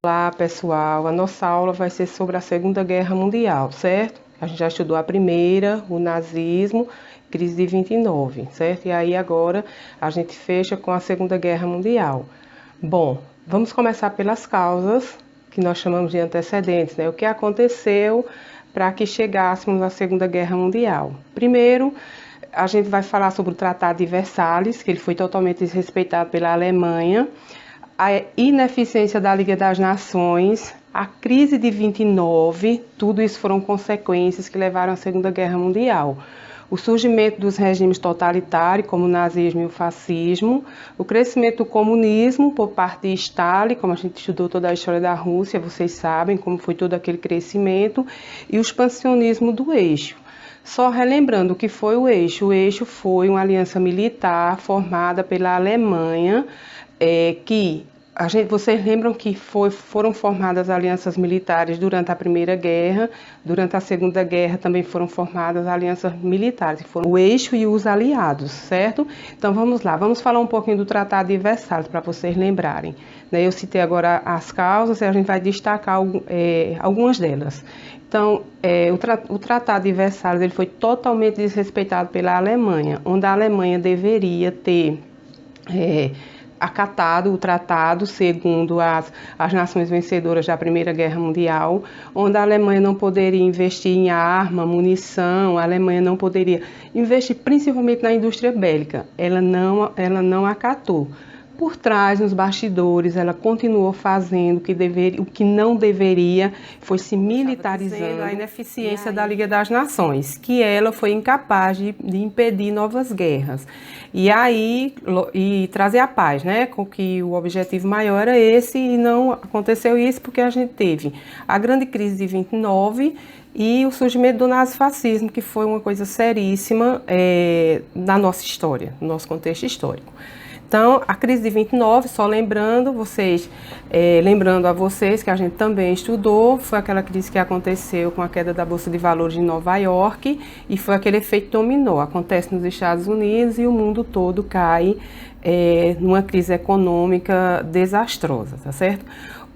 Olá pessoal, a nossa aula vai ser sobre a Segunda Guerra Mundial, certo? A gente já estudou a primeira, o nazismo, crise de 29, certo? E aí agora a gente fecha com a Segunda Guerra Mundial. Bom, vamos começar pelas causas, que nós chamamos de antecedentes, né? O que aconteceu para que chegássemos à Segunda Guerra Mundial? Primeiro, a gente vai falar sobre o Tratado de Versalhes, que ele foi totalmente desrespeitado pela Alemanha, a ineficiência da Liga das Nações, a crise de 29, tudo isso foram consequências que levaram à Segunda Guerra Mundial. O surgimento dos regimes totalitários, como o nazismo e o fascismo, o crescimento do comunismo por parte de Stalin, como a gente estudou toda a história da Rússia, vocês sabem como foi todo aquele crescimento, e o expansionismo do eixo. Só relembrando o que foi o eixo foi uma aliança militar formada pela Alemanha, vocês lembram que foram formadas alianças militares durante a Primeira Guerra, durante a Segunda Guerra também foram formadas alianças militares, que foram o eixo e os aliados, certo? Então vamos lá, vamos falar um pouquinho do Tratado de Versalhes, para vocês lembrarem. Eu citei agora as causas e a gente vai destacar algumas delas. Então, o Tratado de Versalhes ele foi totalmente desrespeitado pela Alemanha, onde a Alemanha deveria ter acatado o tratado segundo as nações vencedoras da Primeira Guerra Mundial, onde a Alemanha não poderia investir em arma, munição, a Alemanha não poderia investir principalmente na indústria bélica. Ela não acatou. Por trás, nos bastidores, ela continuou fazendo o que não deveria, foi se militarizando a ineficiência da Liga das Nações, que ela foi incapaz de impedir novas guerras. E trazer a paz, né? Com que o objetivo maior era esse, e não aconteceu isso porque a gente teve a grande crise de 29 e o surgimento do nazifascismo, que foi uma coisa seríssima na nossa história, no nosso contexto histórico. Então, a crise de 29, só lembrando a vocês que a gente também estudou, foi aquela crise que aconteceu com a queda da Bolsa de Valores de Nova York e foi aquele efeito dominó. Acontece nos Estados Unidos e o mundo todo cai numa crise econômica desastrosa, tá certo?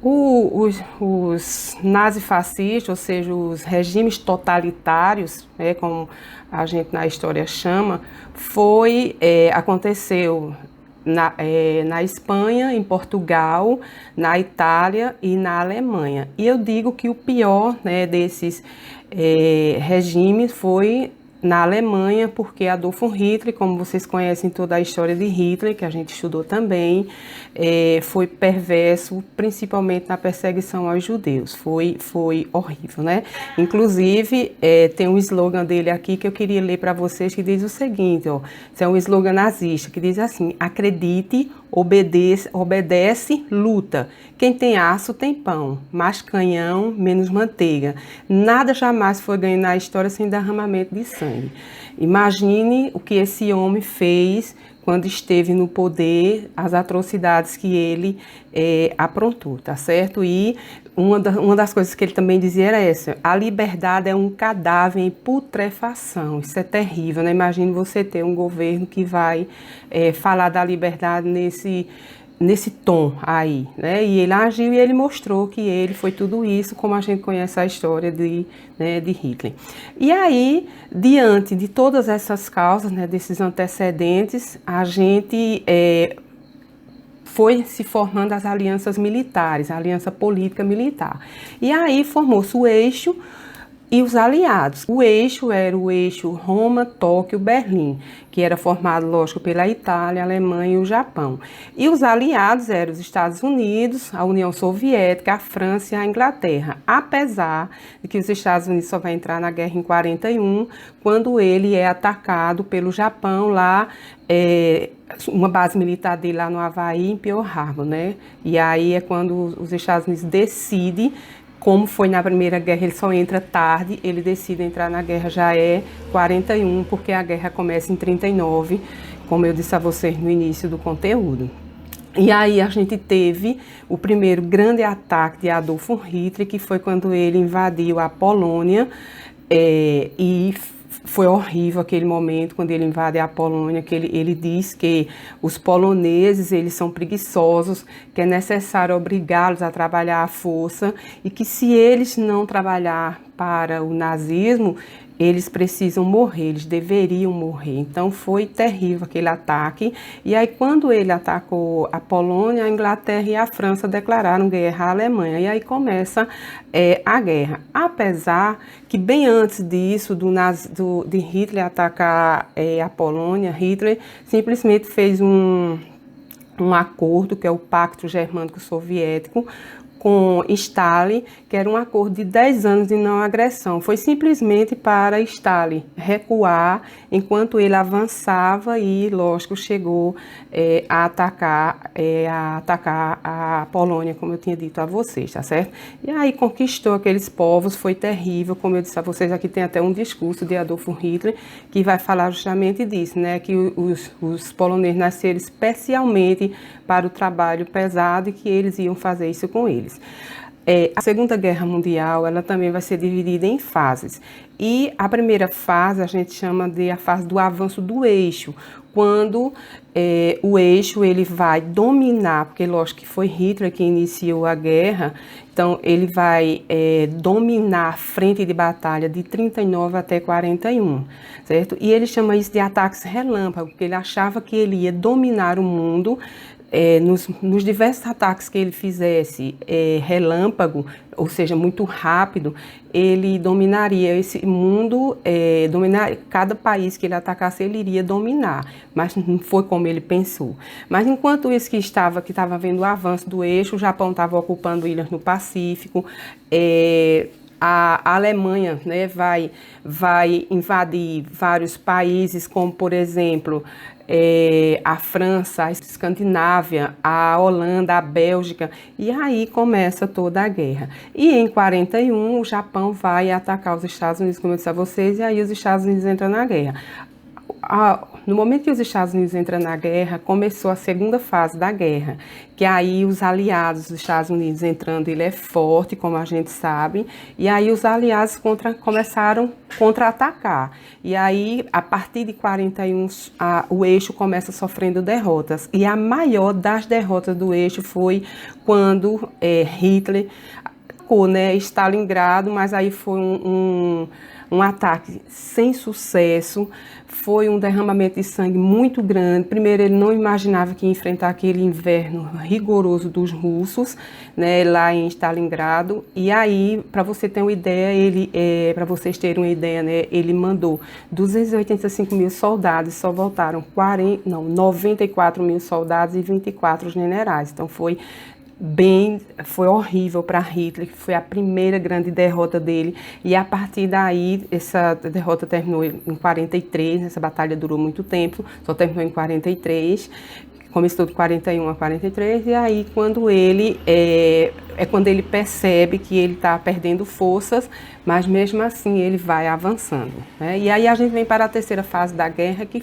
Os nazifascistas, ou seja, os regimes totalitários, como a gente na história chama, aconteceu na Espanha, em Portugal, na Itália e na Alemanha. E eu digo que o pior desses regimes foi na Alemanha, porque Adolf Hitler, como vocês conhecem toda a história de Hitler, que a gente estudou também, foi perverso, principalmente na perseguição aos judeus. Foi horrível, né? Inclusive, tem um slogan dele aqui que eu queria ler para vocês, que diz o seguinte, ó, isso é um slogan nazista, que diz assim: acredite, obedece, luta. Quem tem aço tem pão, mais canhão, menos manteiga. Nada jamais foi ganho na história sem derramamento de sangue. Imagine o que esse homem fez quando esteve no poder, as atrocidades que ele aprontou, tá certo? E uma das coisas que ele também dizia era essa: a liberdade é um cadáver em putrefação. Isso é terrível, né? Imagine você ter um governo que vai falar da liberdade nesse tom aí, né? E ele agiu e ele mostrou que ele foi tudo isso, como a gente conhece a história de Hitler. E aí, diante de todas essas causas, desses antecedentes, a gente foi se formando as alianças militares, a aliança política militar. E aí formou-se o eixo e os aliados. O eixo era o eixo Roma, Tóquio, Berlim, que era formado, lógico, pela Itália, a Alemanha e o Japão. E os aliados eram os Estados Unidos, a União Soviética, a França e a Inglaterra, apesar de que os Estados Unidos só vai entrar na guerra em 41, quando ele é atacado pelo Japão lá, uma base militar dele lá no Havaí, em Pearl Harbor, né? E aí é quando os Estados Unidos decidem. Como foi na Primeira Guerra, ele só entra tarde, ele decide entrar na guerra já 41, porque a guerra começa em 39, como eu disse a vocês no início do conteúdo. E aí a gente teve o primeiro grande ataque de Adolf Hitler, que foi quando ele invadiu a Polônia e Foi horrível aquele momento quando ele invade a Polônia, que ele diz que os poloneses, eles são preguiçosos, que é necessário obrigá-los a trabalhar à força e que se eles não trabalhar para o nazismo, eles precisam morrer, eles deveriam morrer. Então foi terrível aquele ataque. E aí quando ele atacou a Polônia, a Inglaterra e a França declararam guerra à Alemanha. E aí começa a guerra. Apesar que bem antes disso, de Hitler atacar a Polônia, Hitler simplesmente fez um acordo, que é o Pacto Germânico Soviético, com Stalin, que era um acordo de 10 anos de não agressão. Foi simplesmente para Stalin recuar enquanto ele avançava e, lógico, chegou a atacar a Polônia, como eu tinha dito a vocês, tá certo? E aí conquistou aqueles povos, foi terrível, como eu disse a vocês, aqui tem até um discurso de Adolf Hitler, que vai falar justamente disso, né, que os poloneses nasceram especialmente para o trabalho pesado e que eles iam fazer isso com eles. A Segunda Guerra Mundial, ela também vai ser dividida em fases. E a primeira fase a gente chama de a fase do avanço do eixo, quando o eixo ele vai dominar, porque lógico que foi Hitler que iniciou a guerra, então ele vai dominar a frente de batalha de 39 até 41, certo? E ele chama isso de ataques relâmpago, porque ele achava que ele ia dominar o mundo. Nos diversos ataques que ele fizesse relâmpago, ou seja, muito rápido, ele dominaria esse mundo, cada país que ele atacasse, ele iria dominar, mas não foi como ele pensou. Mas enquanto isso que estava havendo o avanço do eixo, o Japão estava ocupando ilhas no Pacífico, a Alemanha, né, vai invadir vários países, como por exemplo, a França, a Escandinávia, a Holanda, a Bélgica, e aí começa toda a guerra. E em 41 o Japão vai atacar os Estados Unidos, como eu disse a vocês, e aí os Estados Unidos entram na guerra. No momento que os Estados Unidos entram na guerra, começou a segunda fase da guerra, que aí os aliados dos Estados Unidos entrando, ele é forte, como a gente sabe, e aí os aliados começaram a contra-atacar. E aí, a partir de 41, o eixo começa sofrendo derrotas. E a maior das derrotas do eixo foi quando Hitler atacou, né, Stalingrado, mas aí foi um ataque sem sucesso, foi um derramamento de sangue muito grande. Primeiro, ele não imaginava que ia enfrentar aquele inverno rigoroso dos russos, né, lá em Stalingrado. E aí, para você ter uma ideia, para vocês terem uma ideia, né, ele mandou 285 mil soldados, só voltaram 94 mil soldados e 24 generais. Então foi horrível para Hitler, que foi a primeira grande derrota dele, e a partir daí, essa derrota terminou em 43, essa batalha durou muito tempo, só terminou em 43, começou de 41 a 43, e aí quando ele quando ele percebe que ele está perdendo forças, mas mesmo assim ele vai avançando, né? E aí a gente vem para a terceira fase da guerra, que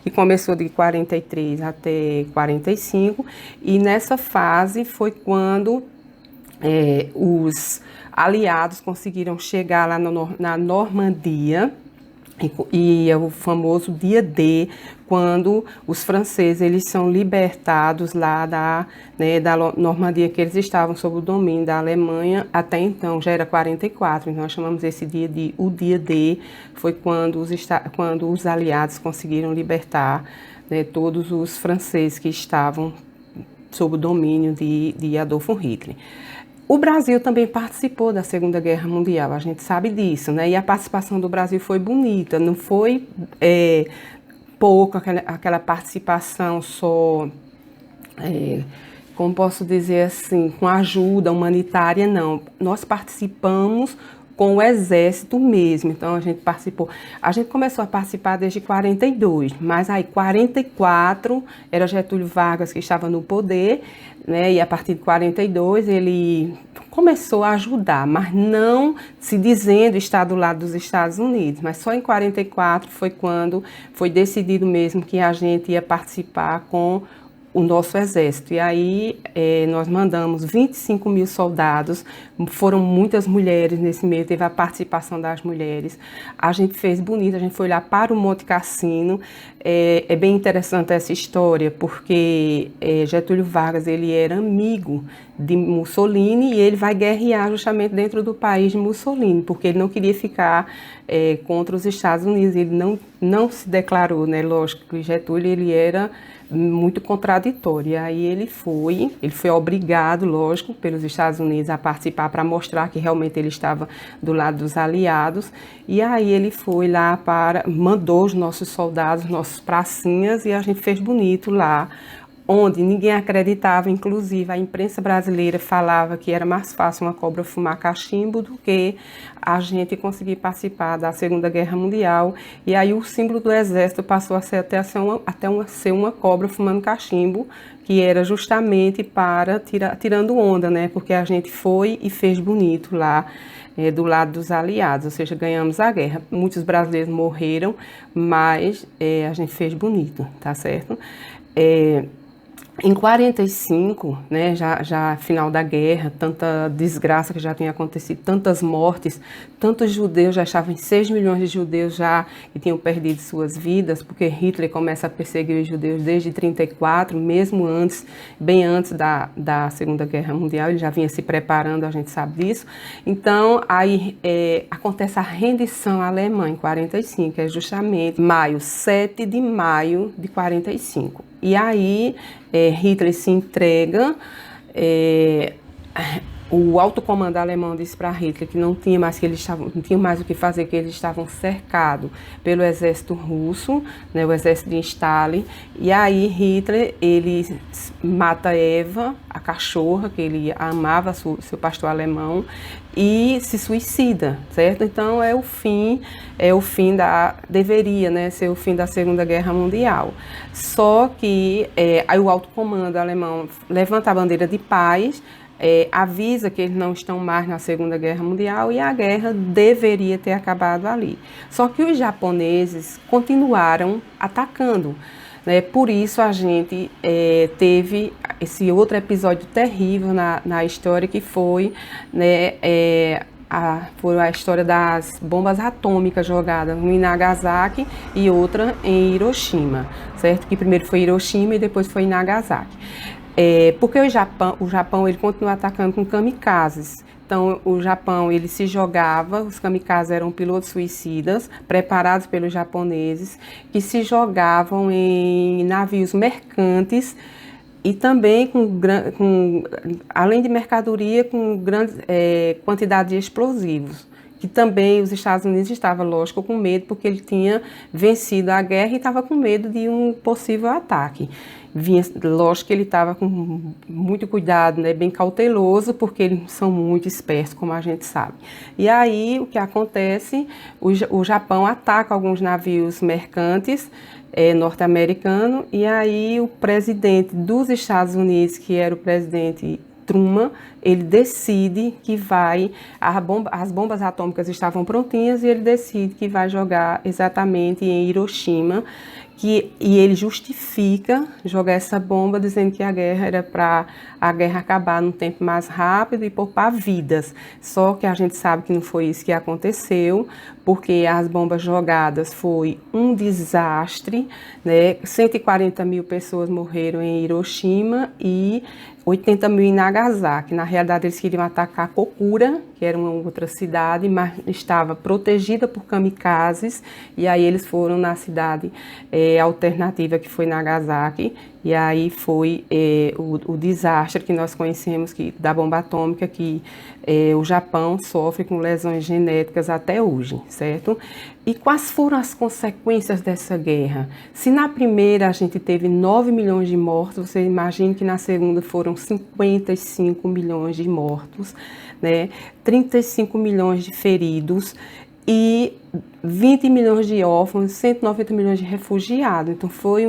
começou de 43 até 45, e nessa fase foi quando os aliados conseguiram chegar lá na Normandia, e é o famoso dia D, quando os franceses eles são libertados lá da Normandia, que eles estavam sob o domínio da Alemanha. Até então já era 44, então nós chamamos esse dia de o dia D. Foi quando os aliados conseguiram libertar, né, todos os franceses que estavam sob o domínio de Adolf Hitler. O Brasil também participou da Segunda Guerra Mundial, a gente sabe disso, né? E a participação do Brasil foi bonita, não foi pouco aquela participação só, como posso dizer assim, com ajuda humanitária, não. Nós participamos com o exército mesmo, então a gente participou. A gente começou a participar desde 42, mas aí 44 era Getúlio Vargas que estava no poder, né? E a partir de 42 ele começou a ajudar, mas não se dizendo estar do lado dos Estados Unidos, mas só em 44 foi quando foi decidido mesmo que a gente ia participar com o nosso exército. E aí nós mandamos 25 mil soldados, foram muitas mulheres nesse meio, teve a participação das mulheres. A gente fez bonito, a gente foi lá para o Monte Cassino. É bem interessante essa história, porque Getúlio Vargas, ele era amigo de Mussolini e ele vai guerrear justamente dentro do país de Mussolini, porque ele não queria ficar contra os Estados Unidos, ele não se declarou, né? Lógico que Getúlio, ele era muito contraditório. E aí ele foi obrigado, lógico, pelos Estados Unidos a participar para mostrar que realmente ele estava do lado dos aliados. E aí ele foi lá mandou os nossos soldados, nossos pracinhas, e a gente fez bonito lá, onde ninguém acreditava, inclusive a imprensa brasileira falava que era mais fácil uma cobra fumar cachimbo do que a gente conseguir participar da Segunda Guerra Mundial. E aí o símbolo do exército passou a ser ser uma cobra fumando cachimbo, que era justamente para tirando onda, né? Porque a gente foi e fez bonito lá do lado dos aliados, ou seja, ganhamos a guerra. Muitos brasileiros morreram, mas a gente fez bonito, tá certo? Em 45, né, já final da guerra, tanta desgraça que já tinha acontecido, tantas mortes, tantos judeus, já estavam em 6 milhões de judeus já que tinham perdido suas vidas, porque Hitler começa a perseguir os judeus desde 34, mesmo antes, bem antes da Segunda Guerra Mundial, ele já vinha se preparando, a gente sabe disso. Então, aí acontece a rendição alemã em 45, é justamente 7 de maio de 45. E aí Hitler se entrega, o alto comando alemão disse para Hitler que não tinha mais o que fazer, que eles estavam cercados pelo exército russo, né, o exército de Stalin. E aí Hitler, ele mata Eva, a cachorra, que ele amava, seu pastor alemão, e se suicida, certo? Então deveria, né, ser o fim da Segunda Guerra Mundial. Só que aí o alto comando alemão levanta a bandeira de paz, avisa que eles não estão mais na Segunda Guerra Mundial e a guerra deveria ter acabado ali. Só que os japoneses continuaram atacando, né? Por isso a gente teve esse outro episódio terrível na história, que foi, né, foi a história das bombas atômicas jogadas, uma em Nagasaki e outra em Hiroshima, certo? Que primeiro foi Hiroshima e depois foi em Nagasaki. Porque o Japão ele continua atacando com kamikazes. Então, o Japão, ele se jogava, os kamikazes eram pilotos suicidas, preparados pelos japoneses, que se jogavam em navios mercantes e também além de mercadoria, com grande quantidade de explosivos, que também os Estados Unidos estavam, lógico, com medo, porque ele tinha vencido a guerra e estava com medo de um possível ataque. Lógico que ele estava com muito cuidado, né, bem cauteloso, porque eles são muito espertos, como a gente sabe. E aí, o que acontece? O Japão ataca alguns navios mercantes norte-americanos, e aí o presidente dos Estados Unidos, que era o presidente Truman, ele decide que as bombas atômicas estavam prontinhas, e ele decide que vai jogar exatamente em Hiroshima, e ele justifica jogar essa bomba dizendo que a guerra era para a guerra acabar num tempo mais rápido e poupar vidas. Só que a gente sabe que não foi isso que aconteceu, porque as bombas jogadas foi um desastre, né? 140 mil pessoas morreram em Hiroshima e 80 mil em Nagasaki. Na realidade, eles queriam atacar Kokura, que era uma outra cidade, mas estava protegida por kamikazes, e aí eles foram na cidade alternativa, que foi Nagasaki, e aí foi o desastre que nós conhecemos da bomba atômica, que o Japão sofre com lesões genéticas até hoje, certo? E quais foram as consequências dessa guerra? Se na primeira a gente teve 9 milhões de mortos, você imagina que na segunda foram 55 milhões de mortos, né? 35 milhões de feridos. e 20 milhões de órfãos, 190 milhões de refugiados. Então foi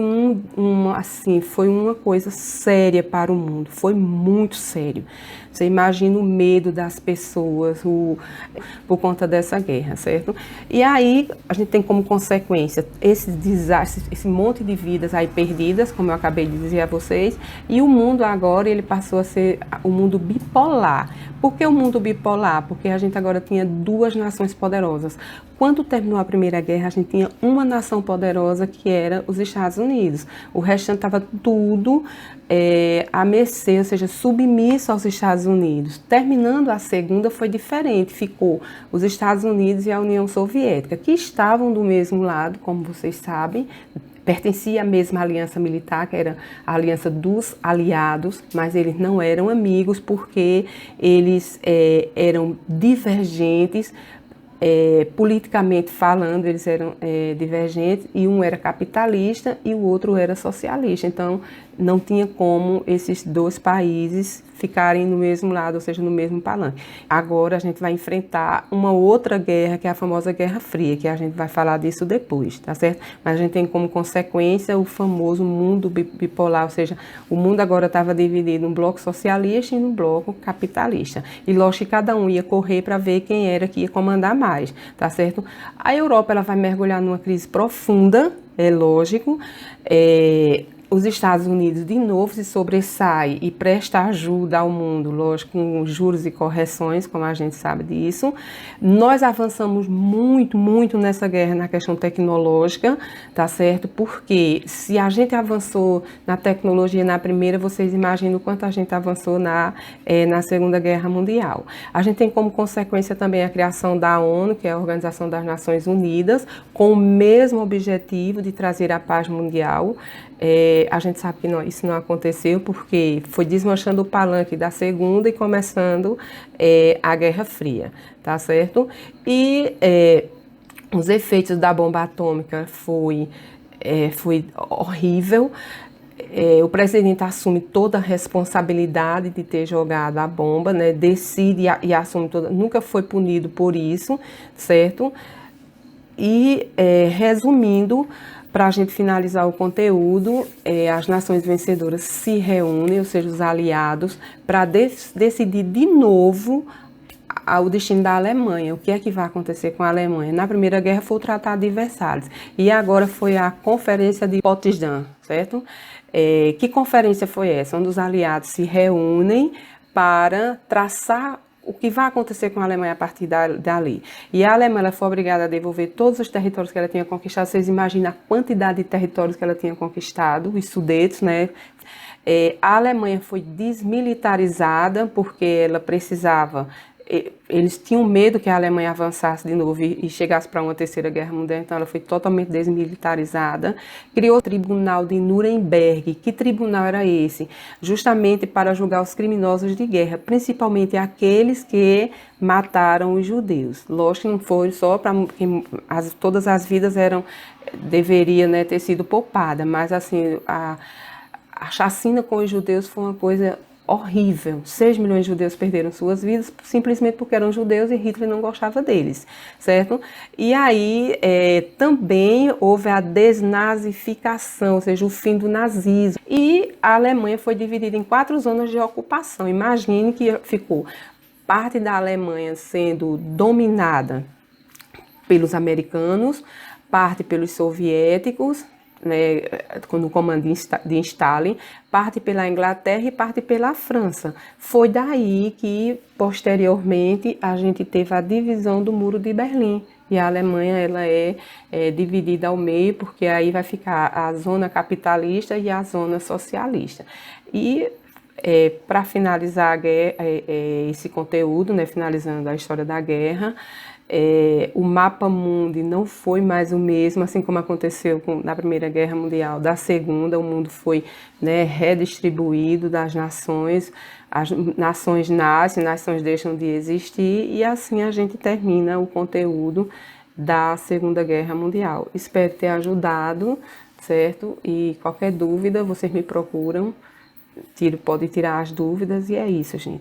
foi uma coisa séria para o mundo, foi muito sério. Você imagina o medo das pessoas por conta dessa guerra, certo? E aí a gente tem como consequência esses desastres, esse monte de vidas aí perdidas, como eu acabei de dizer a vocês, e o mundo agora ele passou a ser o mundo bipolar. Por que o mundo bipolar? Porque a gente agora tinha duas nações poderosas. Quando terminou a Primeira Guerra, a gente tinha uma nação poderosa que era os Estados Unidos. O restante estava tudo à mercê, ou seja, submisso aos Estados Unidos. Terminando a Segunda foi diferente, ficou os Estados Unidos e a União Soviética, que estavam do mesmo lado, como vocês sabem, pertencia à mesma aliança militar, que era a aliança dos aliados, mas eles não eram amigos porque eles eram divergentes, politicamente falando, eles eram divergentes, e um era capitalista e o outro era socialista. Então, não tinha como esses dois países ficarem no mesmo lado, ou seja, no mesmo palanque. Agora a gente vai enfrentar uma outra guerra, que é a famosa Guerra Fria, que a gente vai falar disso depois, tá certo? Mas a gente tem como consequência o famoso mundo bipolar, ou seja, o mundo agora estava dividido num bloco socialista e num bloco capitalista. E lógico que cada um ia correr para ver quem era que ia comandar mais, tá certo? A Europa ela vai mergulhar numa crise profunda, é lógico, os Estados Unidos, de novo, se sobressai e presta ajuda ao mundo, lógico, com juros e correções, como a gente sabe disso. Nós avançamos muito, muito nessa guerra na questão tecnológica, tá certo? Porque se a gente avançou na tecnologia na primeira, vocês imaginam o quanto a gente avançou na Segunda Guerra Mundial. A gente tem como consequência também a criação da ONU, que é a Organização das Nações Unidas, com o mesmo objetivo de trazer a paz mundial. A gente sabe que isso não aconteceu porque foi desmanchando o palanque da Segunda e começando a Guerra Fria, tá certo? E os efeitos da bomba atômica foi horrível. O presidente assume toda a responsabilidade de ter jogado a bomba, né? Decide e assume toda, nunca foi punido por isso, certo? E resumindo, para a gente finalizar o conteúdo, as nações vencedoras se reúnem, ou seja, os aliados, para decidir de novo o destino da Alemanha. O que é que vai acontecer com a Alemanha? Na Primeira Guerra foi o Tratado de Versalhes e agora foi a Conferência de Potsdam, certo? Que conferência foi essa? Onde os aliados se reúnem para traçar o que vai acontecer com a Alemanha a partir dali. E a Alemanha foi obrigada a devolver todos os territórios que ela tinha conquistado. Vocês imaginam a quantidade de territórios que ela tinha conquistado, os Sudetos, né? A Alemanha foi desmilitarizada porque ela precisava... Eles tinham medo que a Alemanha avançasse de novo e chegasse para uma terceira guerra mundial, então ela foi totalmente desmilitarizada. Criou o Tribunal de Nuremberg. Que tribunal era esse? Justamente para julgar os criminosos de guerra, principalmente aqueles que mataram os judeus. Lógico que não foi só para que todas as vidas deveria, né, ter sido poupada, mas assim, a chacina com os judeus foi uma coisa horrível. 6 milhões de judeus perderam suas vidas simplesmente porque eram judeus e Hitler não gostava deles, certo? E aí também houve a desnazificação, ou seja, o fim do nazismo. E a Alemanha foi dividida em 4 zonas de ocupação. Imagine que ficou parte da Alemanha sendo dominada pelos americanos, parte pelos soviéticos, né, no comando de Stalin, parte pela Inglaterra e parte pela França. Foi daí que, posteriormente, a gente teve a divisão do Muro de Berlim. E a Alemanha ela é dividida ao meio, porque aí vai ficar a zona capitalista e a zona socialista. E para finalizar esse conteúdo, né, finalizando a história da guerra, o mapa mundi não foi mais o mesmo, assim como aconteceu na Primeira Guerra Mundial. Da Segunda, o mundo foi, né, redistribuído das nações, as nações nascem, nações deixam de existir, e assim a gente termina o conteúdo da Segunda Guerra Mundial. Espero ter ajudado, certo? E qualquer dúvida, vocês me procuram, pode tirar as dúvidas, e é isso, gente.